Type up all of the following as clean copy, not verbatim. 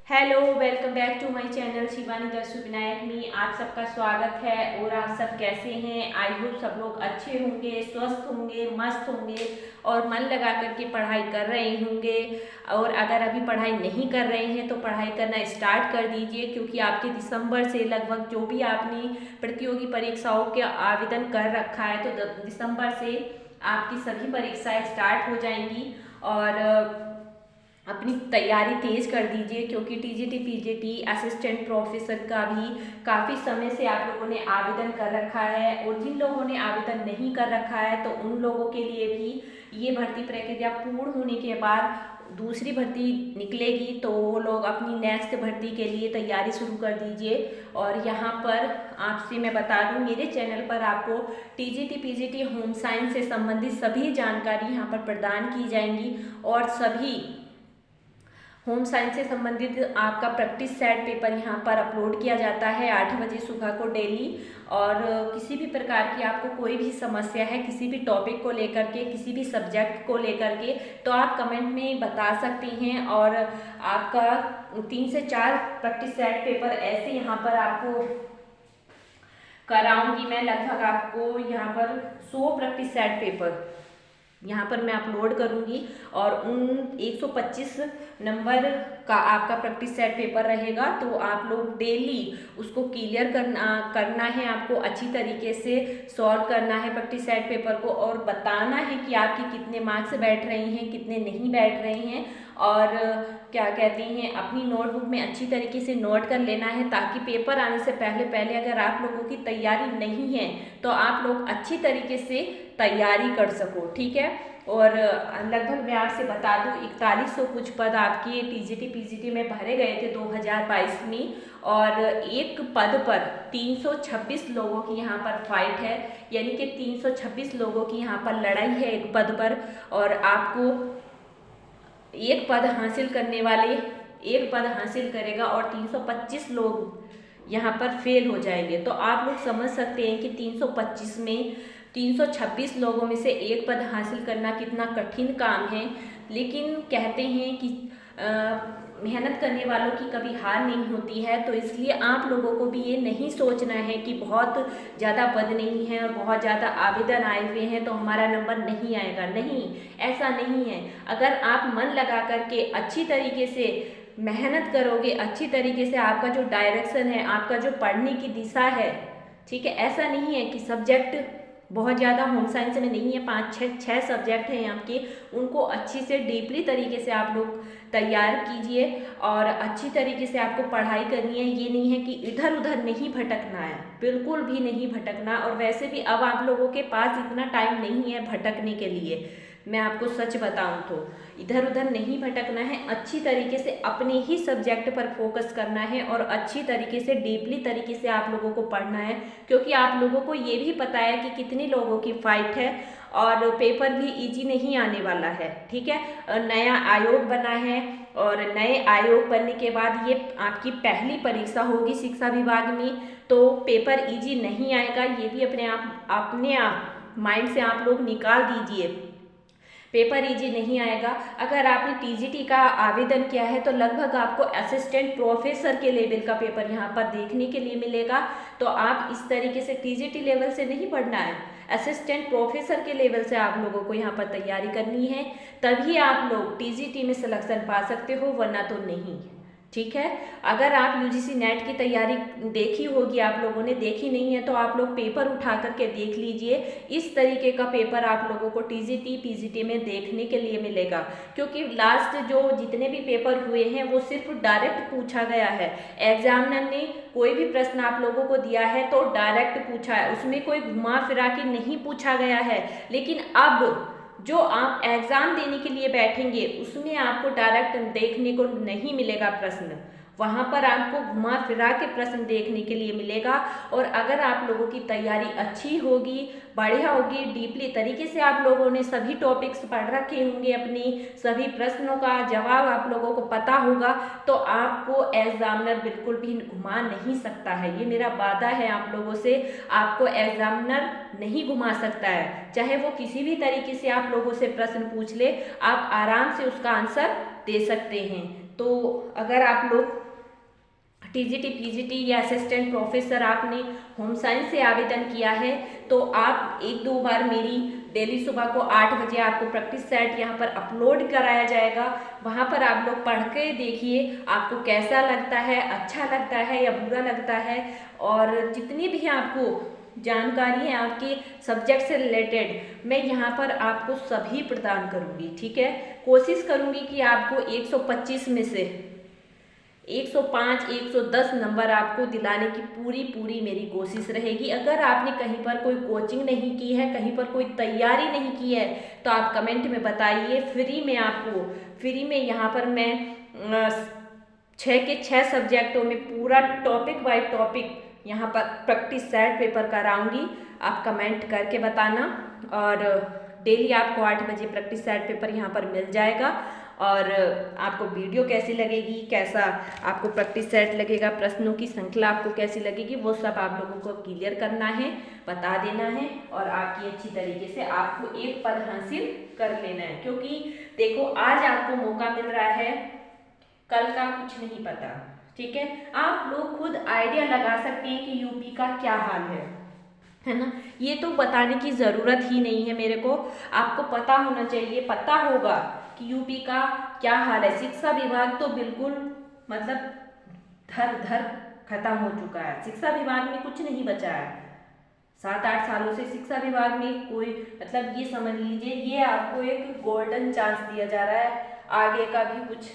Hello, welcome back to my channel Shivani Darshu Vinayak में आप सबका स्वागत है। और आप सब कैसे हैं? आई होप सब लोग अच्छे होंगे, स्वस्थ होंगे, मस्त होंगे और मन लगा करके पढ़ाई कर रहे होंगे। और अगर अभी पढ़ाई नहीं कर रहे हैं तो पढ़ाई करना स्टार्ट कर दीजिए, क्योंकि आपके दिसंबर से लगभग जो भी आपने प्रतियोगी परीक्षाओं के आवेदन कर रखा है तो दिसंबर से आपकी सभी परीक्षाएं स्टार्ट हो जाएंगी। और अपनी तैयारी तेज कर दीजिए, क्योंकि टीजीटी पीजीटी असिस्टेंट प्रोफेसर का भी काफ़ी समय से आप लोगों ने आवेदन कर रखा है। और जिन लोगों ने आवेदन नहीं कर रखा है तो उन लोगों के लिए भी ये भर्ती प्रक्रिया पूर्ण होने के बाद दूसरी भर्ती निकलेगी, तो वो लोग अपनी नेक्स्ट भर्ती के लिए तैयारी शुरू कर दीजिए। और यहाँ पर आपसे मैं बता दूँ, मेरे चैनल पर आपको टीजीटी पीजीटी होम साइंस से संबंधित सभी जानकारी यहाँ पर प्रदान की जाएंगी। और सभी होम साइंस से संबंधित आपका प्रैक्टिस सेट पेपर यहाँ पर अपलोड किया जाता है 8 बजे सुबह को डेली। और किसी भी प्रकार की आपको कोई भी समस्या है किसी भी टॉपिक को लेकर के, किसी भी सब्जेक्ट को लेकर के, तो आप कमेंट में बता सकते हैं। और आपका 3 से 4 प्रैक्टिस सेट पेपर ऐसे यहाँ पर आपको कराऊंगी मैं। लगभग आपको यहाँ पर 100 प्रैक्टिस सेट पेपर यहाँ पर मैं अपलोड करूँगी। और उन 125 नंबर का आपका प्रैक्टिस सेट पेपर रहेगा, तो आप लोग डेली उसको क्लियर करना है। आपको अच्छी तरीके से सॉल्व करना है प्रैक्टिस सेट पेपर को, और बताना है कि आपके कितने मार्क्स बैठ रहे हैं, कितने नहीं बैठ रहे हैं। और क्या कहते हैं, अपनी नोटबुक में अच्छी तरीके से नोट कर लेना है, ताकि पेपर आने से पहले पहले अगर आप लोगों की तैयारी नहीं है तो आप लोग अच्छी तरीके से तैयारी कर सको, ठीक है। और लगभग मैं आपसे बता दूं 4100 कुछ पद आपके टीजीटी पीजीटी में भरे गए थे 2022 में। और एक पद पर 326 लोगों की यहाँ पर फाइट है, यानी कि 326 लोगों की यहाँ पर लड़ाई है एक पद पर। और आपको एक पद हासिल करने वाले एक पद हासिल करेगा और 325 लोग यहाँ पर फेल हो जाएंगे। तो आप लोग समझ सकते हैं कि 325 में 326 लोगों में से एक पद हासिल करना कितना कठिन काम है। लेकिन कहते हैं कि मेहनत करने वालों की कभी हार नहीं होती है। तो इसलिए आप लोगों को भी ये नहीं सोचना है कि बहुत ज़्यादा पद नहीं है और बहुत ज़्यादा आवेदन आए हुए हैं तो हमारा नंबर नहीं आएगा। नहीं, ऐसा नहीं है। अगर आप मन लगा करके अच्छी तरीके से मेहनत करोगे, अच्छी तरीके से आपका जो डायरेक्शन है, आपका जो पढ़ने की दिशा है, ठीक है, ऐसा नहीं है कि सब्जेक्ट बहुत ज़्यादा होम साइंस में नहीं है, 5-6 सब्जेक्ट हैं आपके, उनको अच्छी से डीपली तरीके से आप लोग तैयार कीजिए। और अच्छी तरीके से आपको पढ़ाई करनी है। ये नहीं है कि इधर उधर नहीं भटकना है, बिल्कुल भी नहीं भटकना। और वैसे भी अब आप लोगों के पास इतना टाइम नहीं है भटकने के लिए, मैं आपको सच बताऊं तो इधर उधर नहीं भटकना है। अच्छी तरीके से अपने ही सब्जेक्ट पर फोकस करना है और अच्छी तरीके से डीपली तरीके से आप लोगों को पढ़ना है, क्योंकि आप लोगों को ये भी पता है कि कितने लोगों की फाइट है और पेपर भी इजी नहीं आने वाला है, ठीक है। नया आयोग बना है और नए आयोग बनने के बाद ये आपकी पहली परीक्षा होगी शिक्षा विभाग में, तो पेपर इजी नहीं आएगा। ये भी अपने आप माइंड से आप लोग निकाल दीजिए, पेपर इजी नहीं आएगा। अगर आपने टीजीटी का आवेदन किया है तो लगभग आपको असिस्टेंट प्रोफेसर के लेवल का पेपर यहाँ पर देखने के लिए मिलेगा। तो आप इस तरीके से टीजीटी लेवल से नहीं पढ़ना है, असिस्टेंट प्रोफेसर के लेवल से आप लोगों को यहाँ पर तैयारी करनी है, तभी आप लोग टीजीटी में सिलेक्शन पा सकते हो, वरना तो नहीं, ठीक है। अगर आप यूजीसी नेट की तैयारी देखी होगी, आप लोगों ने देखी नहीं है तो आप लोग पेपर उठा करके देख लीजिए। इस तरीके का पेपर आप लोगों को टीजीटी पीजीटी में देखने के लिए मिलेगा, क्योंकि लास्ट जो जितने भी पेपर हुए हैं वो सिर्फ डायरेक्ट पूछा गया है। एग्जामिनर ने कोई भी प्रश्न आप लोगों को दिया है तो डायरेक्ट पूछा है, उसमें कोई घुमा फिरा के नहीं पूछा गया है। लेकिन अब जो आप एग्जाम देने के लिए बैठेंगे उसमें आपको डायरेक्ट देखने को नहीं मिलेगा प्रश्न, वहाँ पर आपको घुमा फिरा के प्रश्न देखने के लिए मिलेगा। और अगर आप लोगों की तैयारी अच्छी होगी, बढ़िया होगी, डीपली तरीके से आप लोगों ने सभी टॉपिक्स पढ़ रखे होंगे, अपनी सभी प्रश्नों का जवाब आप लोगों को पता होगा, तो आपको एग्जामिनर बिल्कुल भी घुमा नहीं सकता है। ये मेरा वादा है आप लोगों से, आपको एग्जामिनर नहीं घुमा सकता है। चाहे वो किसी भी तरीके से आप लोगों से प्रश्न पूछ ले, आप आराम से उसका आंसर दे सकते हैं। तो अगर आप लोग टीजीटी पीजीटी या असिस्टेंट प्रोफेसर आपने होम साइंस से आवेदन किया है तो आप एक दो बार मेरी डेली सुबह को 8 बजे आपको प्रैक्टिस सेट यहाँ पर अपलोड कराया जाएगा। वहाँ पर आप लोग पढ़ के देखिए आपको कैसा लगता है, अच्छा लगता है या बुरा लगता है, और जितनी भी आपको जानकारी है आपके सब्जेक्ट से रिलेटेड मैं यहाँ पर आपको सभी प्रदान करूँगी। ठीक है, कोशिश करूँगी कि आपको 125 में से 105 110 नंबर आपको दिलाने की पूरी मेरी कोशिश रहेगी। अगर आपने कहीं पर कोई कोचिंग नहीं की है, कहीं पर कोई तैयारी नहीं की है तो आप कमेंट में बताइए। फ्री में यहाँ पर मैं 6 के 6 सब्जेक्टों में पूरा टॉपिक बाय टॉपिक यहाँ पर प्रैक्टिस सेट पेपर कराऊंगी। आप कमेंट करके बताना, और डेली आपको 8 बजे प्रैक्टिस सेट पेपर यहाँ पर मिल जाएगा। और आपको वीडियो कैसी लगेगी, कैसा आपको प्रैक्टिस सेट लगेगा, प्रश्नों की श्रृंखला आपको कैसी लगेगी, वो सब आप लोगों को क्लियर करना है, बता देना है, और आपकी अच्छी तरीके से आपको एक पद हासिल कर लेना है। क्योंकि देखो आज आपको मौका मिल रहा है, कल का कुछ नहीं पता। ठीक है, आप लोग खुद आइडिया लगा सकते हैं कि यूपी का क्या हाल है ना। ये तो बताने की ज़रूरत ही नहीं है मेरे को, आपको पता होना चाहिए, पता होगा कि यूपी का क्या हाल है। शिक्षा विभाग तो बिल्कुल मतलब धर खत्म हो चुका है, शिक्षा विभाग में कुछ नहीं बचा है। 7-8 सालों से शिक्षा विभाग में कोई मतलब ये समझ लीजिए ये आपको एक गोल्डन चांस दिया जा रहा है, आगे का भी कुछ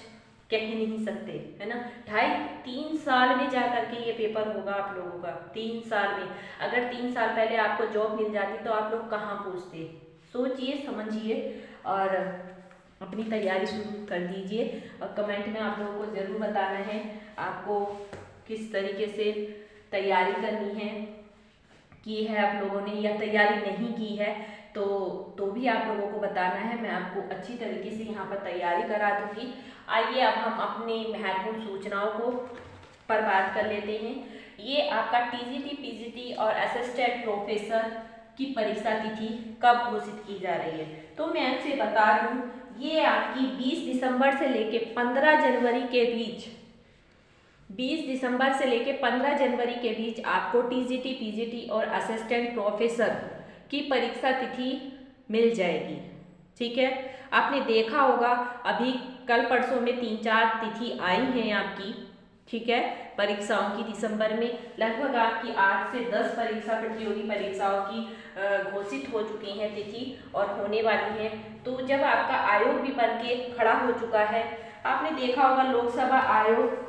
कह नहीं सकते, है ना। 2.5-3 साल में जा करके ये पेपर होगा आप लोगों का, 3 साल में। अगर 3 साल पहले आपको जॉब मिल जाती तो आप लोग कहाँ पहुँचते, सोचिए समझिए, और अपनी तैयारी शुरू कर दीजिए। और कमेंट में आप लोगों को ज़रूर बताना है आपको किस तरीके से तैयारी करनी है, की है आप लोगों ने या तैयारी नहीं की है तो भी आप लोगों को बताना है। मैं आपको अच्छी तरीके से यहाँ पर तैयारी करा दूँगी। आइए अब हम अपनी महत्वपूर्ण सूचनाओं को पर बात कर लेते हैं। ये आपका टीजीटी पीजीटी और असिस्टेंट प्रोफेसर की परीक्षा तिथि कब घोषित की जा रही है, तो मैं आपसे बता दूँ ये आपकी 20 दिसंबर से लेके 15 जनवरी के बीच 20 दिसंबर से लेके 15 जनवरी के बीच आपको टीजीटी पीजीटी और असिस्टेंट प्रोफेसर की परीक्षा तिथि मिल जाएगी। ठीक है, आपने देखा होगा अभी कल परसों में 3-4 तिथि आई हैं आपकी। ठीक है, परीक्षाओं की दिसंबर में लगभग आपकी 8 से 10 प्रतियोगी परीक्षाओं की घोषित हो चुकी हैं तिथि और होने वाली है। तो जब आपका आयोग भी बन के खड़ा हो चुका है, आपने देखा होगा लोकसभा आयोग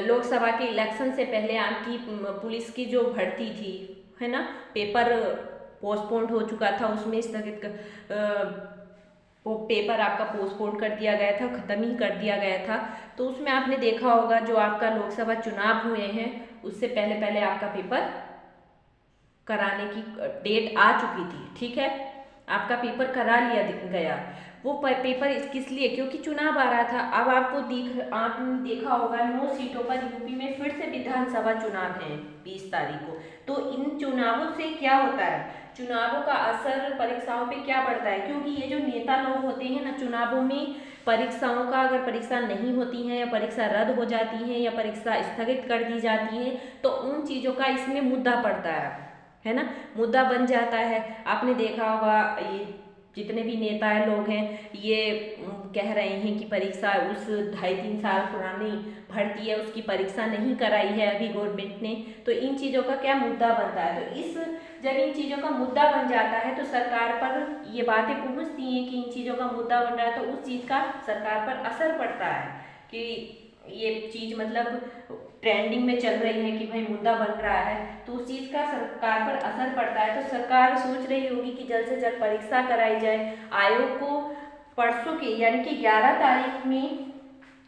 लोकसभा के इलेक्शन से पहले आपकी पुलिस की जो भर्ती थी, है ना, पेपर पोस्टपोन्ड हो चुका था, उसमें स्थगित वो पेपर आपका पोस्टपोन कर दिया गया था, ख़त्म ही कर दिया गया था। तो उसमें आपने देखा होगा जो आपका लोकसभा चुनाव हुए हैं उससे पहले आपका पेपर कराने की डेट आ चुकी थी। ठीक है, आपका पेपर करा लिया गया। वो पेपर किस लिए, क्योंकि चुनाव आ रहा था। अब आपने देखा होगा 9 सीटों पर यूपी में फिर से विधानसभा चुनाव है 20 तारीख को। तो इन चुनावों से क्या होता है, चुनावों का असर परीक्षाओं पे क्या पड़ता है, क्योंकि ये जो नेता लोग होते हैं ना, चुनावों में परीक्षाओं का अगर परीक्षा नहीं होती है या परीक्षा रद्द हो जाती है या परीक्षा स्थगित कर दी जाती है तो उन चीज़ों का इसमें मुद्दा पड़ता है ना, मुद्दा बन जाता है। आपने देखा होगा ये जितने भी नेता लोग हैं ये कह रहे हैं कि परीक्षा उस 2.5-3 साल पुरानी भर्ती है उसकी परीक्षा नहीं कराई है अभी गवर्नमेंट ने। तो इन चीज़ों का क्या मुद्दा बनता है, तो जब इन चीज़ों का मुद्दा बन जाता है तो सरकार पर ये बातें पहुंचती हैं कि इन चीज़ों का मुद्दा बन रहा है, तो उस चीज़ का सरकार पर असर पड़ता है कि ये चीज़ मतलब ट्रेंडिंग में चल रही है कि भाई मुद्दा बन रहा है, तो उस चीज़ का सरकार पर असर पड़ता है। तो सरकार सोच रही होगी कि जल्द से जल्द परीक्षा कराई जाए। आयोग को परसों के यानी कि 11 तारीख में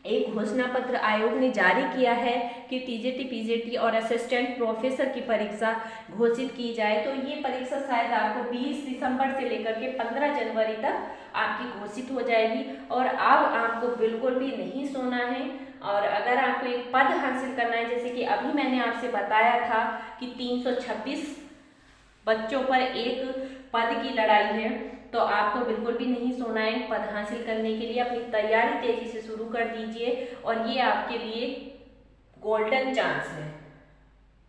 एक घोषणा पत्र आयोग ने जारी किया है कि टीजीटी पीजीटी और असिस्टेंट प्रोफेसर की परीक्षा घोषित की जाए। तो ये परीक्षा शायद आपको 20 दिसंबर से लेकर के 15 जनवरी तक आपकी घोषित हो जाएगी। और अब आपको बिल्कुल भी नहीं सोना है, और अगर आपको एक पद हासिल करना है, जैसे कि अभी मैंने आपसे बताया था कि 326 बच्चों पर एक पद की लड़ाई है, तो आपको बिल्कुल भी नहीं सोना है। पद हासिल करने के लिए अपनी तैयारी तेजी से शुरू कर दीजिए और ये आपके लिए गोल्डन चांस है,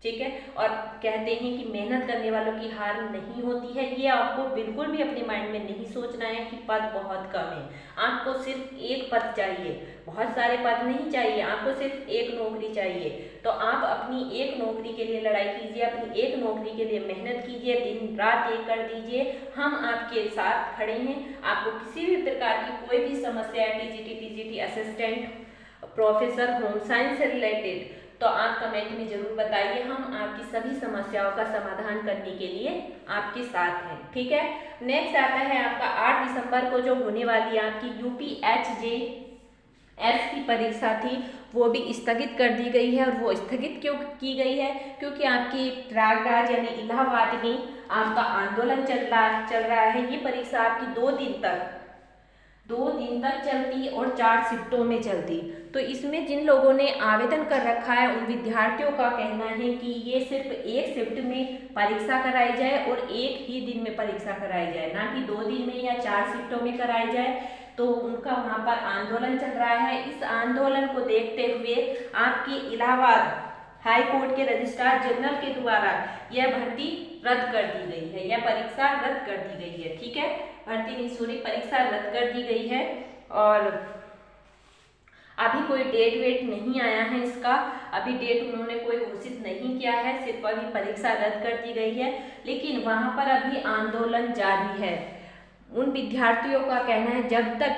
ठीक है। और कहते हैं कि मेहनत करने वालों की हार नहीं होती है। ये आपको बिल्कुल भी अपने माइंड में नहीं सोचना है कि पद बहुत कम है। आपको सिर्फ एक पद चाहिए, बहुत सारे पद नहीं चाहिए, आपको सिर्फ एक नौकरी चाहिए। तो आप अपनी एक नौकरी के लिए लड़ाई कीजिए, अपनी एक नौकरी के लिए मेहनत कीजिए, दिन रात एक कर दीजिए। हम आपके साथ खड़े हैं। आपको किसी भी प्रकार की कोई भी समस्या है, TGT, PGT, assistant professor, home science से रिलेटेड, तो आप कमेंट में जरूर बताइए। हम आपकी सभी समस्याओं का समाधान करने के लिए आपके साथ हैं, ठीक है। नेक्स्ट आता है आपका 8 दिसंबर को जो होने वाली आपकी यूपीएचजेएस की परीक्षा थी, वो भी स्थगित कर दी गई है। और वो स्थगित क्यों की गई है? क्योंकि आपकी प्रयागराज यानी इलाहाबाद में आपका आंदोलन चल रहा है। ये परीक्षा आपकी 2 दिन तक चलती और 4 शिफ्टों में चलती। तो इसमें जिन लोगों ने आवेदन कर रखा है उन विद्यार्थियों का कहना है कि ये सिर्फ एक शिफ्ट में परीक्षा कराई जाए और एक ही दिन में परीक्षा कराई जाए, ना कि 2 दिन में या 4 शिफ्टों में कराई जाए। तो उनका वहाँ पर आंदोलन चल रहा है। इस आंदोलन को देखते हुए आपकी इलाहाबाद हाई कोर्ट के रजिस्ट्रार जनरल के द्वारा यह भर्ती रद्द कर दी गई है, यह परीक्षा रद्द कर दी गई है, ठीक है। भर्ती नहीं, सॉरी, परीक्षा रद्द कर दी गई है। और अभी कोई डेट वेट नहीं आया है इसका, अभी डेट उन्होंने कोई घोषित नहीं किया है, सिर्फ अभी परीक्षा रद्द कर दी गई है। लेकिन वहाँ पर अभी आंदोलन जारी है। उन विद्यार्थियों का कहना है जब तक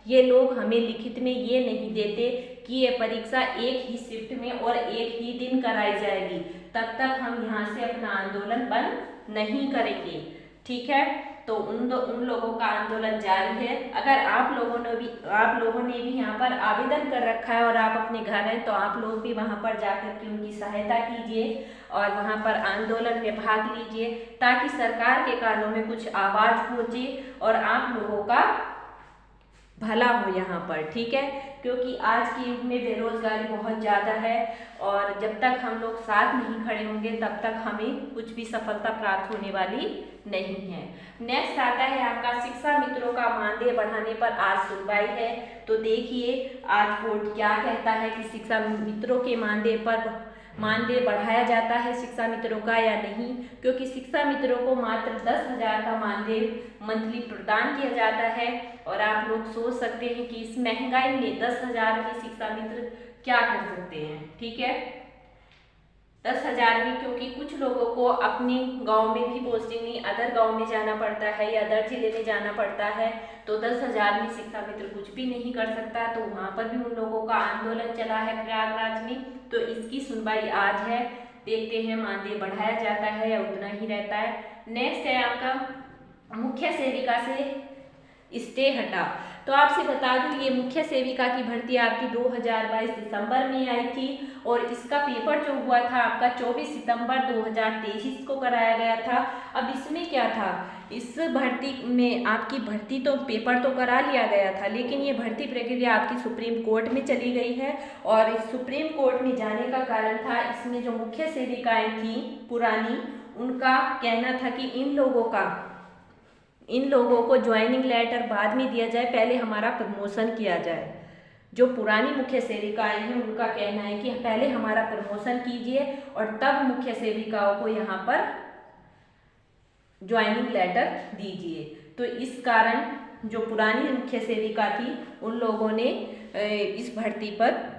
ये लोग हमें लिखित में ये नहीं देते कि ये परीक्षा एक ही शिफ्ट में और एक ही दिन कराई जाएगी, तब तक हम यहाँ से अपना आंदोलन बंद नहीं करेंगे, ठीक है। तो उन लोगों का आंदोलन जारी है। अगर आप लोगों ने भी यहाँ पर आवेदन कर रखा है और आप अपने घर हैं, तो आप लोग भी वहाँ पर जाकर के उनकी सहायता कीजिए और वहाँ पर आंदोलन में भाग लीजिए, ताकि सरकार के कानों में कुछ आवाज़ पहुँचे और आप लोगों का भला हो यहाँ पर, ठीक है। क्योंकि आज के युग में बेरोजगारी बहुत ज़्यादा है और जब तक हम लोग साथ नहीं खड़े होंगे तब तक हमें कुछ भी सफलता प्राप्त होने वाली नहीं है। नेक्स्ट आता है आपका शिक्षा मित्रों का मानदेय बढ़ाने पर आज सुनवाई है। तो देखिए आज कोर्ट क्या कहता है कि शिक्षा मित्रों के मानदेय बढ़ाया जाता है शिक्षा मित्रों का या नहीं। क्योंकि शिक्षा मित्रों को मात्र 10,000 का मानदेय मंथली प्रदान किया जाता है। और आप लोग सोच सकते हैं कि इस महंगाई में 10,000 की शिक्षा मित्र क्या कर सकते हैं, ठीक है। 10,000 में, क्योंकि कुछ लोगों को अपने गांव में भी पोस्टिंग नहीं, अदर गांव में जाना पड़ता है या अदर जिले में जाना पड़ता है, तो 10,000 में शिक्षा मित्र कुछ भी नहीं कर सकता। तो वहाँ पर भी उन लोगों का आंदोलन चला है प्रयागराज में। तो इसकी सुनवाई आज है, देखते हैं मानदेय बढ़ाया जाता है या उतना ही रहता है। नेक्स्ट है आपका मुख्य सेविका से स्टे हटा। तो आपसे बता दूं ये मुख्य सेविका की भर्ती आपकी 2022 दिसंबर में आई थी और इसका पेपर जो हुआ था आपका 24 सितंबर 2023 को कराया गया था। अब इसमें क्या था, इस भर्ती में आपकी भर्ती तो पेपर तो करा लिया गया था, लेकिन ये भर्ती प्रक्रिया आपकी सुप्रीम कोर्ट में चली गई है। और इस सुप्रीम कोर्ट में जाने का कारण था, इसमें जो मुख्य सेविकाएं थी पुरानी, उनका कहना था कि इन लोगों को ज्वाइनिंग लेटर बाद में दिया जाए, पहले हमारा प्रमोशन किया जाए। जो पुरानी मुख्य सेविकाएं हैं उनका कहना है कि पहले हमारा प्रमोशन कीजिए और तब मुख्य सेविकाओं को यहाँ पर ज्वाइनिंग लेटर दीजिए। तो इस कारण जो पुरानी मुख्य सेविका थी उन लोगों ने इस भर्ती पर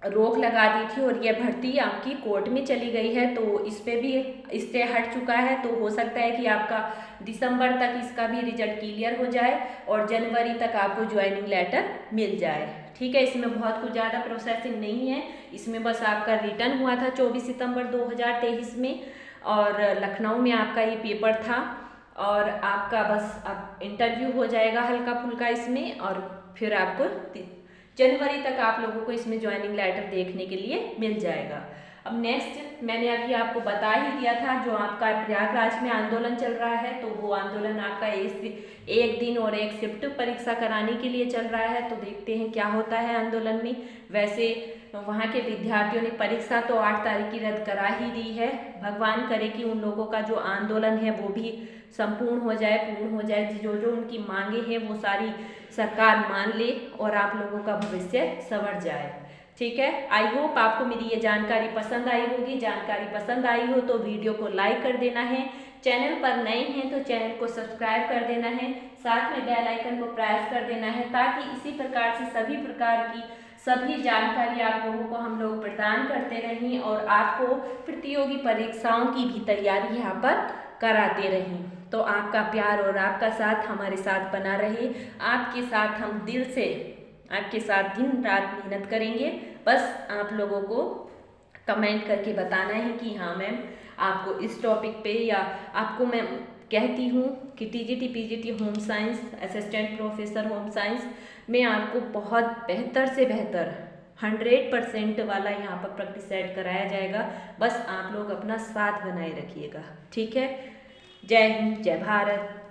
रोक लगा दी थी और यह भर्ती आपकी कोर्ट में चली गई है। तो इस पे भी स्टे हट चुका है। तो हो सकता है कि आपका दिसंबर तक इसका भी रिजल्ट क्लियर हो जाए और जनवरी तक आपको ज्वाइनिंग लेटर मिल जाए, ठीक है। इसमें बहुत कुछ ज़्यादा प्रोसेसिंग नहीं है, इसमें बस आपका रिटर्न हुआ था 24 सितंबर 2023 में और लखनऊ में आपका ये पेपर था और आपका बस अब इंटरव्यू हो जाएगा हल्का फुल्का इसमें और फिर आपको जनवरी तक आप लोगों को इसमें ज्वाइनिंग लेटर देखने के लिए मिल जाएगा। अब नेक्स्ट मैंने अभी आपको बता ही दिया था, जो आपका प्रयागराज में आंदोलन चल रहा है, तो वो आंदोलन आपका एक दिन और एक शिफ्ट परीक्षा कराने के लिए चल रहा है। तो देखते हैं क्या होता है आंदोलन में। वैसे वहाँ के विद्यार्थियों ने परीक्षा तो 8 तारीख की रद्द करा ही दी है। भगवान करे कि उन लोगों का जो आंदोलन है वो भी संपूर्ण हो जाए, पूर्ण हो जाए, जो जो उनकी मांगे हैं वो सारी सरकार मान ले और आप लोगों का भविष्य संवर जाए। ठीक है, आई होप आपको मेरी ये जानकारी पसंद आई होगी। जानकारी पसंद आई हो तो वीडियो को लाइक कर देना है, चैनल पर नए हैं तो चैनल को सब्सक्राइब कर देना है, साथ में बेल आइकन को प्रेस कर देना है, ताकि इसी प्रकार से सभी प्रकार की सभी जानकारी आप लोगों को हम लोग प्रदान करते रहें और आपको प्रतियोगी परीक्षाओं की भी तैयारी यहाँ पर कराते रहें। तो आपका प्यार और आपका साथ हमारे साथ बना रहे, आपके साथ हम दिल से आपके साथ दिन रात मेहनत करेंगे। बस आप लोगों को कमेंट करके बताना है कि हाँ मैम आपको इस टॉपिक पे, या आपको मैं कहती हूँ कि TGT PGT home science assistant professor home science में आपको बहुत बेहतर से बेहतर 100% वाला यहाँ पर प्रैक्टिस सेट कराया जाएगा। बस आप लोग अपना साथ बनाए रखिएगा। ठीक है, जय हिंद, जय भारत।